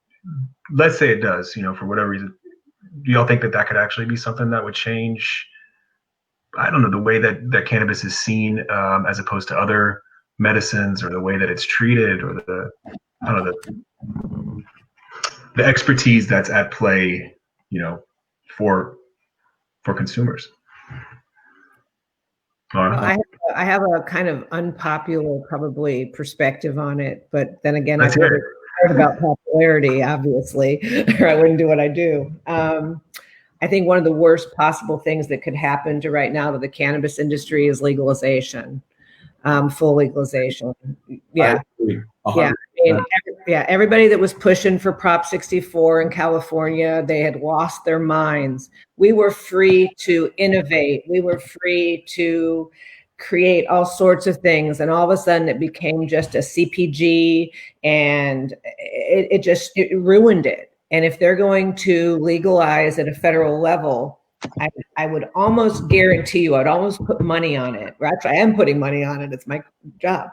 Let's say it does, for whatever reason. Do y'all think that could actually be something that would change, I don't know, the way that cannabis is seen as opposed to other medicines, or the way that it's treated, or the expertise that's at play, for consumers? Well, I have a kind of unpopular, probably, perspective on it, but then again, I've heard about popularity, obviously, or I wouldn't do what I do. I think one of the worst possible things that could happen right now to the cannabis industry is legalization, full legalization. Yeah. Everybody that was pushing for Prop 64 in California, they had lost their minds. We were free to innovate. We were free to create all sorts of things. And all of a sudden it became just a CPG, and it ruined it. And if they're going to legalize at a federal level, I would almost guarantee you, I'd almost put money on it. Actually, I am putting money on it. It's my job.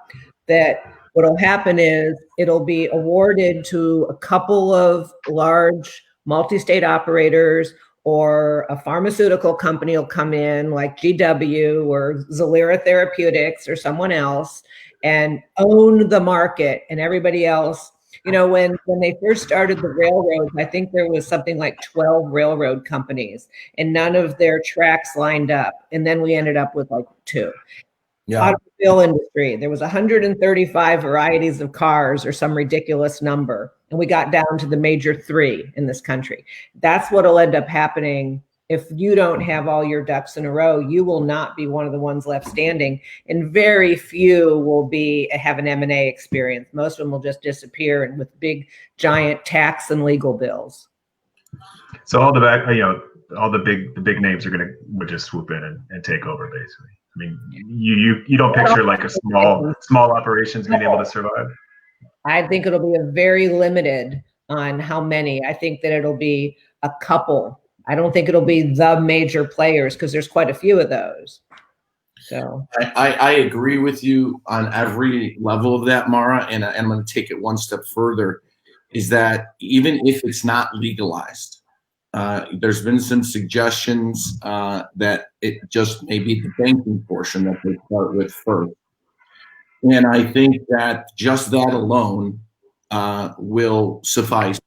That what'll happen is it'll be awarded to a couple of large multi-state operators, or a pharmaceutical company will come in like GW or Zalera Therapeutics or someone else and own the market, and everybody else. When they first started the railroads, I think there was something like 12 railroad companies, and none of their tracks lined up. And then we ended up with like 2. Yeah. Automobile industry, there was 135 varieties of cars, or some ridiculous number, and we got down to the major 3 in this country. That's what'll end up happening if you don't have all your ducks in a row, you will not be one of the ones left standing, and very few will have an M&A experience. Most of them will just disappear, and with big, giant tax and legal bills. So all the big names would just swoop in and take over, basically. I mean, you don't picture like a small operations being able to survive. I think it'll be a very limited on how many. I think that it'll be a couple. I don't think it'll be the major players, because there's quite a few of those. So I agree with you on every level of that, Mara, and I'm going to take it one step further, is that even if it's not legalized, there's been some suggestions that it just may be the banking portion that they start with first. And I think that just that alone will suffice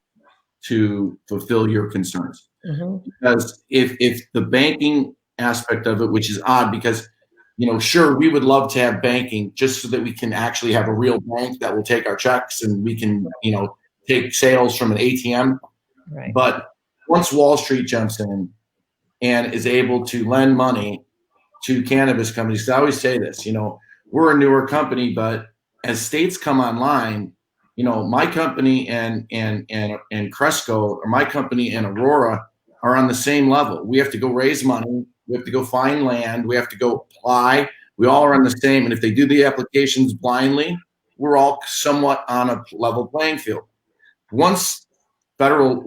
to fulfill your concerns. Mm-hmm. Because if the banking aspect of it, which is odd because, sure, we would love to have banking just so that we can actually have a real bank that will take our checks and we can, take sales from an ATM. Right. But once Wall Street jumps in and is able to lend money to cannabis companies, I always say this, we're a newer company, but as states come online, my company and Cresco, or my company and Aurora, are on the same level. We have to go raise money. We have to go find land. We have to go apply. We all are on the same. And if they do the applications blindly, we're all somewhat on a level playing field. Once federal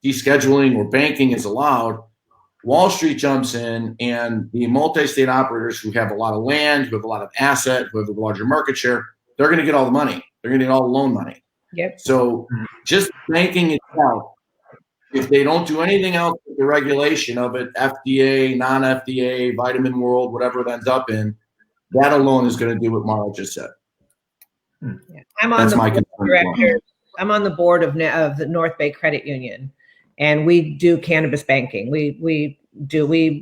descheduling or banking is allowed, Wall Street jumps in, and the multi-state operators who have a lot of land, who have a lot of asset, who have a larger market share, they're going to get all the money. They're going to get all the loan money. Yep. So just banking itself, if they don't do anything else with the regulation of it, FDA, non-FDA, vitamin world, whatever it ends up in, that alone is going to do what Mara just said. Yeah. I'm on the board of the North Bay Credit Union, and we do cannabis banking. We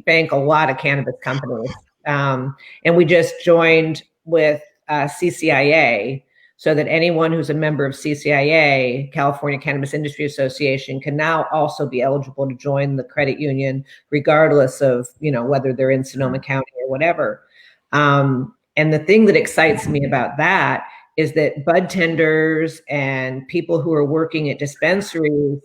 bank a lot of cannabis companies, and we just joined with CCIA, so that anyone who's a member of CCIA, California Cannabis Industry Association, can now also be eligible to join the credit union, regardless of whether they're in Sonoma County or whatever. And the thing that excites me about that is that budtenders and people who are working at dispensaries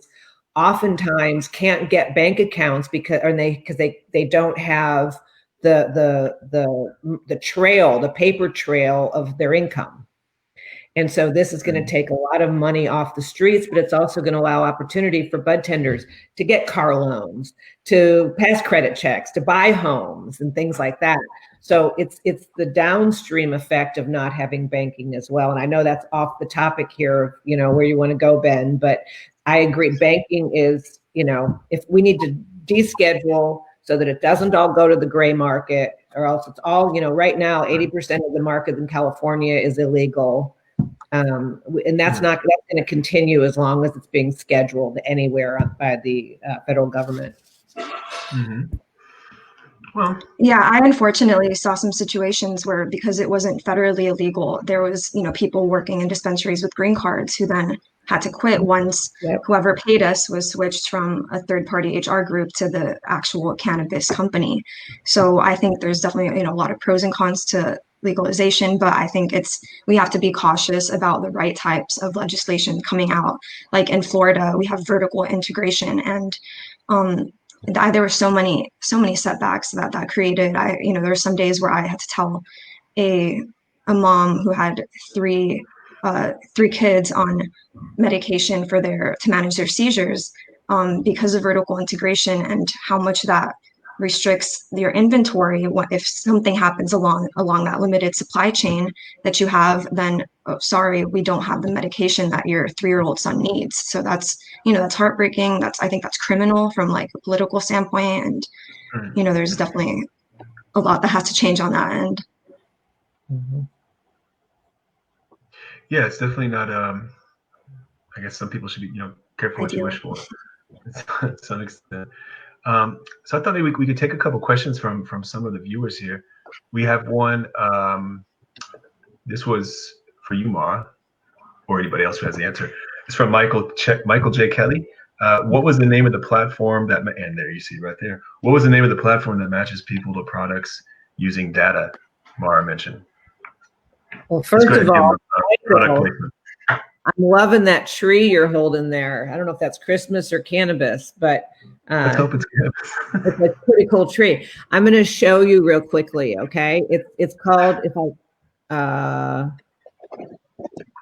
oftentimes can't get bank accounts because they don't have the trail, the paper trail of their income. And so this is going to take a lot of money off the streets, but it's also going to allow opportunity for budtenders to get car loans, to pass credit checks, to buy homes and things like that. So it's the downstream effect of not having banking as well. And I know that's off the topic here, where you want to go, Ben, but I agree. Banking is, if we need to deschedule so that it doesn't all go to the gray market, or else it's all, right now, 80% of the market in California is illegal. And that's going to continue as long as it's being scheduled anywhere by the federal government. Mm-hmm. Well, yeah, I unfortunately saw some situations where, because it wasn't federally illegal, there was, people working in dispensaries with green cards who then had to quit once whoever paid us was switched from a third-party HR group to the actual cannabis company. So I think there's definitely, a lot of pros and cons to legalization, but I think we have to be cautious about the right types of legislation coming out. Like in Florida, we have vertical integration, and there were so many setbacks that created. There were some days where I had to tell a mom who had three kids on medication to manage their seizures, because of vertical integration and how much that restricts your inventory. What if something happens along that limited supply chain that you have, then sorry, we don't have the medication that your 3-year-old son needs. So that's heartbreaking. I think that's criminal from like a political standpoint, and there's definitely a lot that has to change on that end. Mm-hmm. Yeah, it's definitely not. I guess some people should be, careful what you wish for, to some extent. So I thought maybe we could take a couple questions from some of the viewers here. We have one. This was for you, Mara, or anybody else who has the answer. It's from Michael J. Kelly. What was the name of the platform that, and there you see right there, what was the name of the platform that matches people to products using data Mara mentioned? Well, first of all, product I'm loving that tree you're holding there. I don't know if that's Christmas or cannabis, but let's hope it's cannabis. It's a pretty cool tree. I'm going to show you real quickly. Okay. It's called,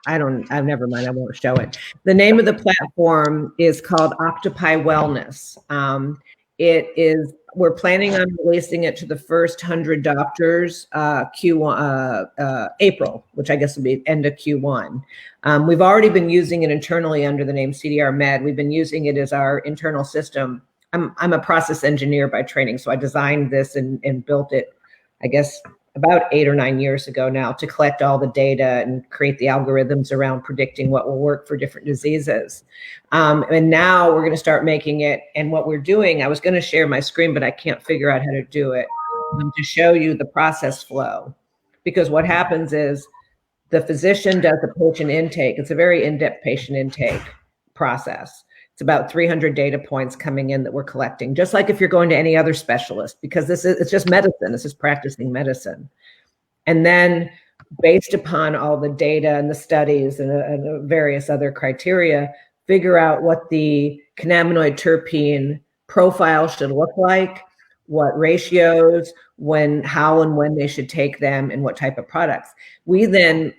never mind. I won't show it. The name of the platform is called Octopi Wellness. We're planning on releasing it to the first 100 doctors Q1 April, which I guess will be end of Q1. We've already been using it internally under the name CDR Med. We've been using it as our internal system. I'm a process engineer by training, so I designed this and built it, I guess, about 8 or 9 years ago now, to collect all the data and create the algorithms around predicting what will work for different diseases. And now we're going to start making it. And what we're doing, I was going to share my screen, but I can't figure out how to do it, to show you the process flow. Because what happens is the physician does the patient intake. It's a very in-depth patient intake process. It's about 300 data points coming in that we're collecting, just like if you're going to any other specialist, because it's just medicine. This is practicing medicine. And then based upon all the data and the studies and various other criteria, figure out what the cannabinoid terpene profile should look like, what ratios, how and when they should take them, and what type of products. We then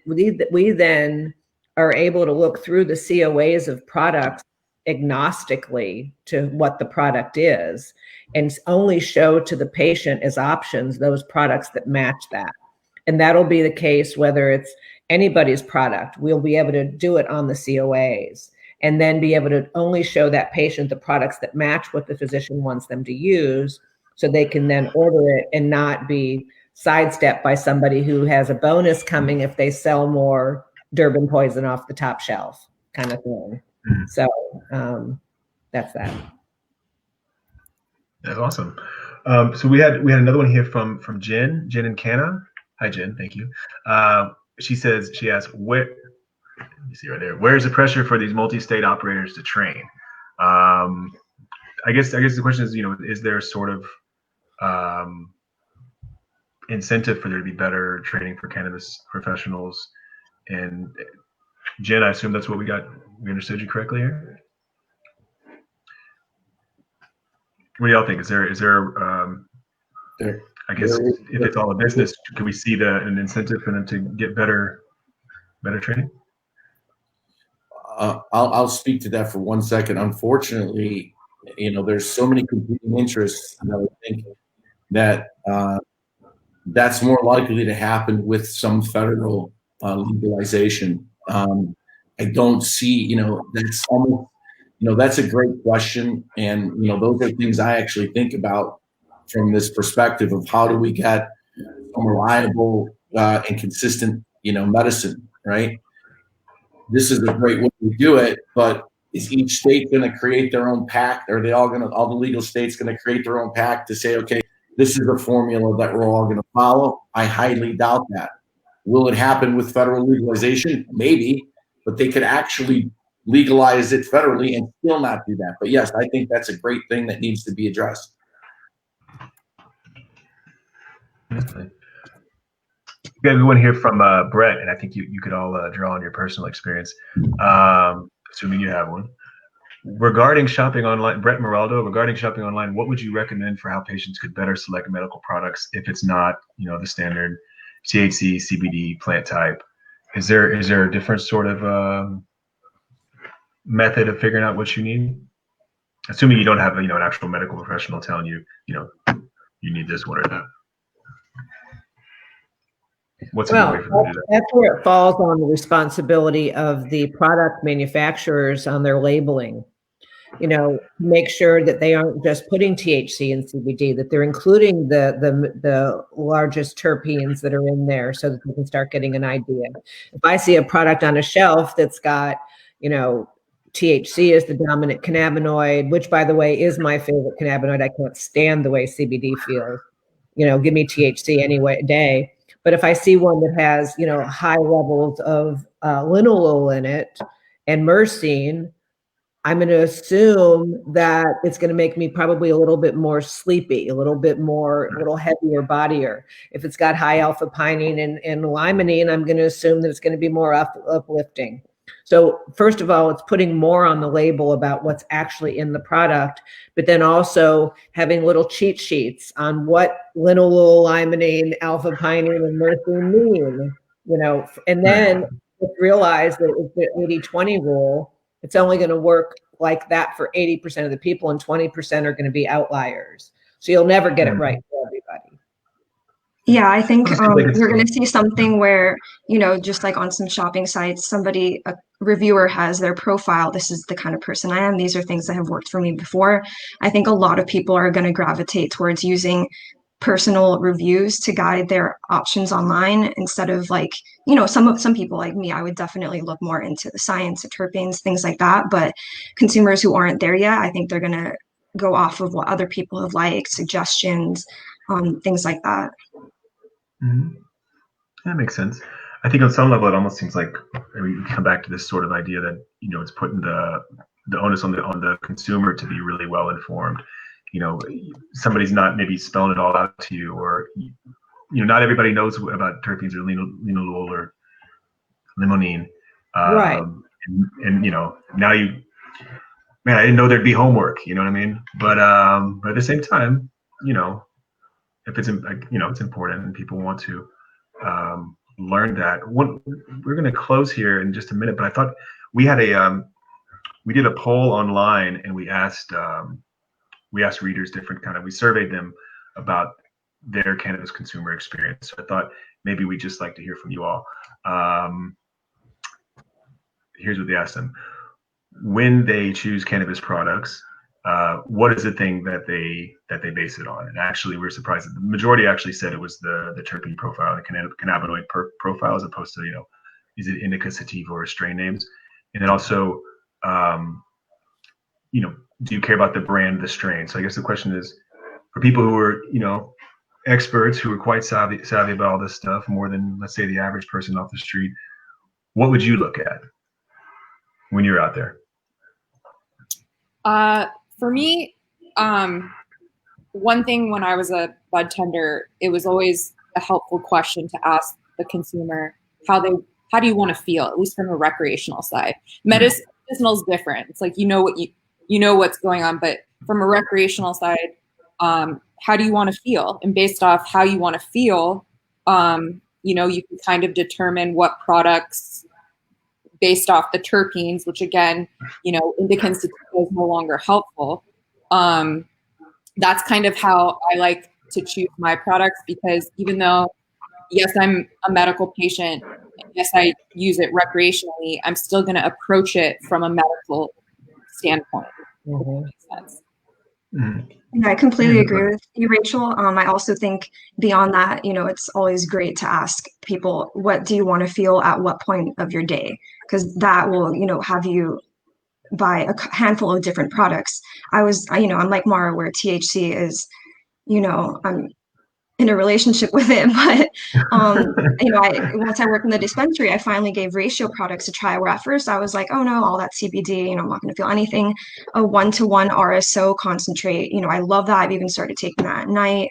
are able to look through the COAs of products agnostically to what the product is, and only show to the patient as options those products that match that. And that'll be the case whether it's anybody's product. We'll be able to do it on the COAs, and then be able to only show that patient the products that match what the physician wants them to use, so they can then order it and not be sidestepped by somebody who has a bonus coming if they sell more Durban poison off the top shelf kind of thing. So that's that. That's awesome. So we had another one here from Jen in Canna. Hi, Jen. Thank you. She asks, where, you see right there, where's the pressure for these multi-state operators to train? I guess the question is, is there sort of incentive for there to be better training for cannabis professionals? And Jen, I assume that's what we understood you correctly here. What do y'all think? Is there I guess if it's all a business, can we see an incentive for them to get better training? I'll speak to that for 1 second. Unfortunately, there's so many competing interests, and I would think that that's more likely to happen with some federal legalization. I don't see, that's almost, that's a great question. And, those are things I actually think about from this perspective of how do we get a reliable and consistent, medicine, right? This is a great way to do it, but is each state going to create their own pact? Are they all the legal states going to create their own pact to say, okay, this is a formula that we're all going to follow? I highly doubt that. Will it happen with federal legalization? Maybe, but they could actually legalize it federally and still not do that. But yes, I think that's a great thing that needs to be addressed. Okay. We got one here from Brett, and I think you could all draw on your personal experience, assuming you have one. Regarding shopping online, Brett Moraldo, regarding shopping online, what would you recommend for how patients could better select medical products if it's not, the standard THC, CBD plant type? Is there a different sort of method of figuring out what you need? Assuming you don't have an actual medical professional telling you, you need this one or that. What's a good way for them to do that? That's where it falls on the responsibility of the product manufacturers on their labeling. Make sure that they aren't just putting THC and CBD, that they're including the largest terpenes that are in there, so that they can start getting an idea. If I see a product on a shelf that's got, THC is the dominant cannabinoid, which, by the way, is my favorite cannabinoid. I can't stand the way CBD feels. Give me THC any day. But if I see one that has, high levels of linalool in it and myrcene, I'm going to assume that it's going to make me probably a little bit more sleepy, a little heavier, bodier. If it's got high alpha pinene and limonene, I'm going to assume that it's going to be more uplifting. So first of all, it's putting more on the label about what's actually in the product, but then also having little cheat sheets on what linalool, limonene, alpha pinene, and myrcene mean, and then realize that it's the 80-20 rule. It's only going to work like that for 80% of the people, and 20% are going to be outliers. So you'll never get it right for everybody. Yeah, I think you're going to see something where, just like on some shopping sites, a reviewer has their profile. This is the kind of person I am. These are things that have worked for me before. I think a lot of people are going to gravitate towards using personal reviews to guide their options online instead of some people like me. I would definitely look more into the science of terpenes, things like that. But consumers who aren't there yet, I think they're going to go off of what other people have liked, suggestions, things like that. Mm-hmm. That makes sense. I think on some level, it almost seems like we come back to this sort of idea that it's putting the onus on the consumer to be really well informed. Somebody's not maybe spelling it all out to you, or not everybody knows about terpenes or linalool or limonene. Right. And now man, I didn't know there'd be homework. You know what I mean? But at the same time, if it's it's important and people want to learn that. We're going to close here in just a minute, but I thought we had we did a poll online, and we asked readers we surveyed them about their cannabis consumer experience. So I thought maybe we'd just like to hear from you all. Here's what they asked them: when they choose cannabis products, what is the thing that they base it on? And actually, we're surprised that the majority actually said it was the terpene profile, the cannabinoid profile, as opposed to is it indica, sativa, or strain names? And then also, do you care about the brand, the strain? So I guess the question is, for people who are experts who are quite savvy about all this stuff, more than, let's say, the average person off the street, what would you look at when you're out there? For me, one thing when I was a budtender, it was always a helpful question to ask the consumer how do you want to feel, at least from a recreational side. Medicinal is different. It's like what's going on, but from a recreational side, how do you want to feel? And based off how you want to feel, you can kind of determine what products, based off the terpenes, which again, indica and sativa is no longer helpful. That's kind of how I like to choose my products, because even though, yes, I'm a medical patient, and yes, I use it recreationally, I'm still going to approach it from a medical standpoint. If that makes sense. Yeah, I completely agree with you, Rachel. I also think beyond that, it's always great to ask people, what do you want to feel at what point of your day? Because that will, have you buy a handful of different products. I'm like Mara, where THC is, I'm in a relationship with it, but once I worked in the dispensary, I finally gave ratio products a try, where at first I was like, oh no, all that CBD, I'm not going to feel anything. A 1-to-1 RSO concentrate, I love that. I've even started taking that at night.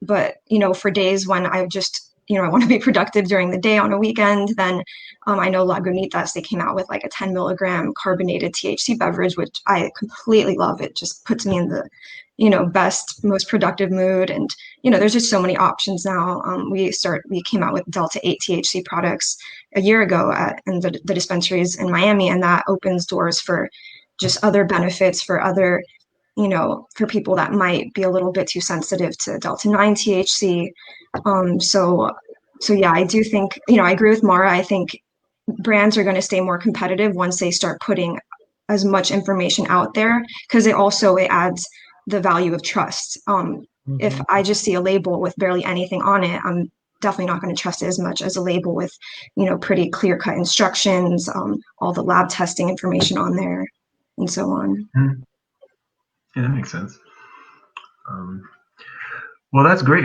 But for days when I just I want to be productive during the day on a weekend, then I know Lagunitas, they came out with like a 10 milligram carbonated THC beverage, which I completely love. It just puts me in the best, most productive mood. And there's just so many options now. We came out with Delta 8 THC products a year ago in the dispensaries in Miami, and that opens doors for just other benefits for other, for people that might be a little bit too sensitive to Delta 9 THC. So yeah, I do think, I agree with Mara. I think brands are going to stay more competitive once they start putting as much information out there, because it adds the value of trust. If I just see a label with barely anything on it, I'm definitely not going to trust it as much as a label with, pretty clear-cut instructions, all the lab testing information on there, and so on. Yeah, that makes sense. Well, that's great.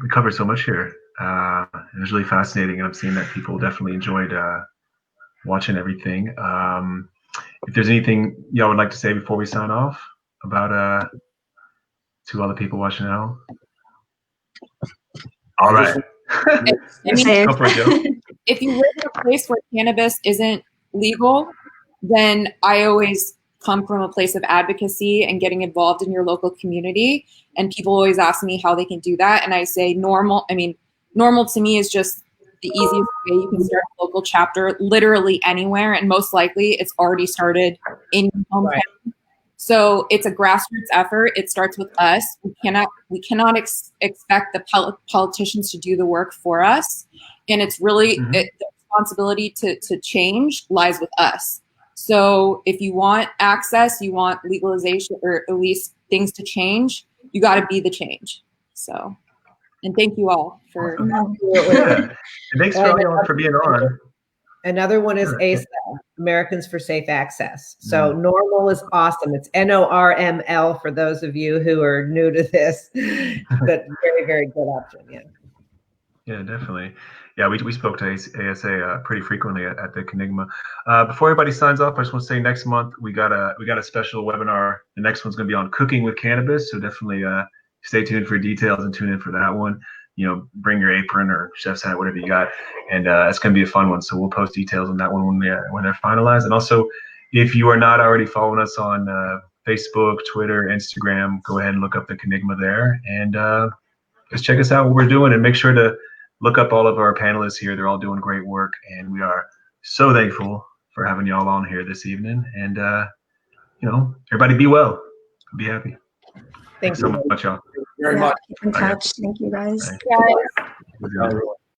We covered so much here. It was really fascinating, and I'm seeing that people definitely enjoyed watching everything. if there's anything y'all would like to say before we sign off about to all the people watching at home. All right. If you live in a place where cannabis isn't legal, then I always come from a place of advocacy and getting involved in your local community. And people always ask me how they can do that. And I say normal to me is just the easiest way you can start a local chapter literally anywhere. And most likely it's already started in your hometown. Right. So it's a grassroots effort. It starts with us. We cannot expect the politicians to do the work for us. And it's really the responsibility to change lies with us. So if you want access, you want legalization, or at least things to change, you got to be the change. So, and thank you all for. And thanks for being on. Another one is ASA, Americans for Safe Access. So NORML is awesome. It's NORML for those of you who are new to this, but very, very good option. Yeah. Yeah, definitely. Yeah, we spoke to ASA pretty frequently at the Cannigma. Before everybody signs off, I just want to say next month we got a special webinar. The next one's going to be on cooking with cannabis, so definitely stay tuned for details and tune in for that one. You know, bring your apron or chef's hat, whatever you got, and it's going to be a fun one. So we'll post details on that one when they're finalized. And also, if you are not already following us on Facebook, Twitter, Instagram, go ahead and look up the Cannigma there, and just check us out what we're doing, and make sure to look up all of our panelists here. They're all doing great work, and we are so thankful for having y'all on here this evening. And you know, everybody be well, be happy. Thanks so much, y'all. Very much. Keep in touch. Thank you, guys. Thanks.